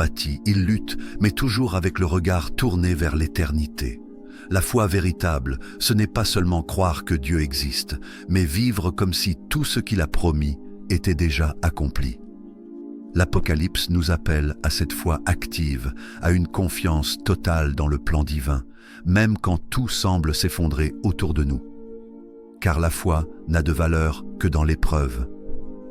bâti, ils luttent, mais toujours avec le regard tourné vers l'éternité. La foi véritable, ce n'est pas seulement croire que Dieu existe, mais vivre comme si tout ce qu'il a promis était déjà accompli. L'Apocalypse nous appelle à cette foi active, à une confiance totale dans le plan divin, même quand tout semble s'effondrer autour de nous. Car la foi n'a de valeur que dans l'épreuve.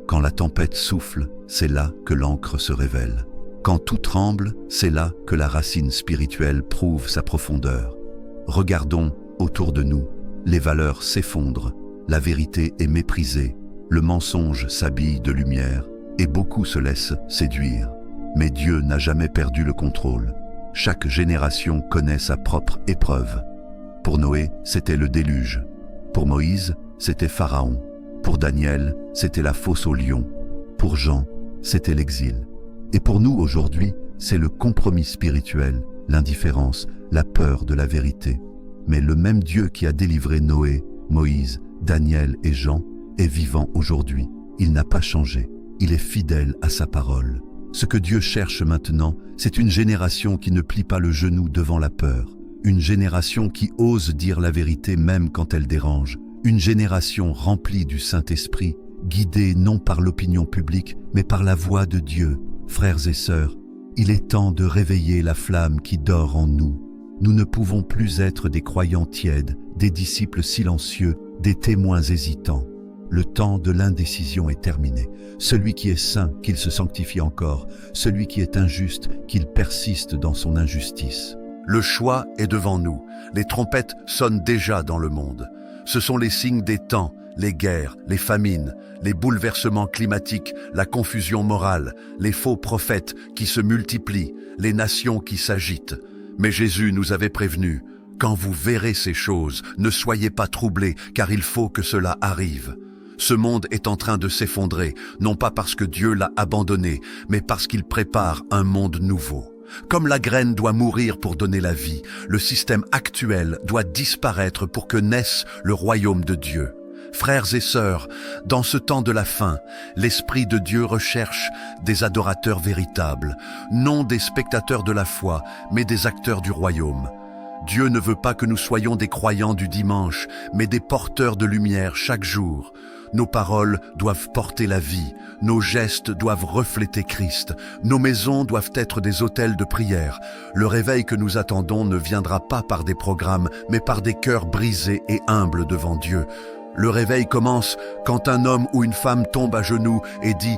Quand la tempête souffle, c'est là que l'encre se révèle. Quand tout tremble, c'est là que la racine spirituelle prouve sa profondeur. Regardons autour de nous, les valeurs s'effondrent, la vérité est méprisée, le mensonge s'habille de lumière et beaucoup se laissent séduire. Mais Dieu n'a jamais perdu le contrôle. Chaque génération connaît sa propre épreuve. Pour Noé, c'était le déluge. Pour Moïse, c'était Pharaon. Pour Daniel, c'était la fosse aux lions. Pour Jean, c'était l'exil. Et pour nous aujourd'hui, c'est le compromis spirituel, l'indifférence, la peur de la vérité. Mais le même Dieu qui a délivré Noé, Moïse, Daniel et Jean est vivant aujourd'hui. Il n'a pas changé. Il est fidèle à sa parole. Ce que Dieu cherche maintenant, c'est une génération qui ne plie pas le genou devant la peur. Une génération qui ose dire la vérité même quand elle dérange. Une génération remplie du Saint-Esprit, guidée non par l'opinion publique, mais par la voix de Dieu. Frères et sœurs, il est temps de réveiller la flamme qui dort en nous. Nous ne pouvons plus être des croyants tièdes, des disciples silencieux, des témoins hésitants. Le temps de l'indécision est terminé. Celui qui est saint, qu'il se sanctifie encore. Celui qui est injuste, qu'il persiste dans son injustice. Le choix est devant nous. Les trompettes sonnent déjà dans le monde. Ce sont les signes des temps, les guerres, les famines, les bouleversements climatiques, la confusion morale, les faux prophètes qui se multiplient, les nations qui s'agitent. Mais Jésus nous avait prévenus. Quand vous verrez ces choses, ne soyez pas troublés, car il faut que cela arrive. Ce monde est en train de s'effondrer, non pas parce que Dieu l'a abandonné, mais parce qu'il prépare un monde nouveau. Comme la graine doit mourir pour donner la vie, le système actuel doit disparaître pour que naisse le royaume de Dieu. Frères et sœurs, dans ce temps de la fin, l'Esprit de Dieu recherche des adorateurs véritables, non des spectateurs de la foi, mais des acteurs du royaume. Dieu ne veut pas que nous soyons des croyants du dimanche, mais des porteurs de lumière chaque jour. Nos paroles doivent porter la vie, nos gestes doivent refléter Christ, nos maisons doivent être des autels de prière. Le réveil que nous attendons ne viendra pas par des programmes, mais par des cœurs brisés et humbles devant Dieu. Le réveil commence quand un homme ou une femme tombe à genoux et dit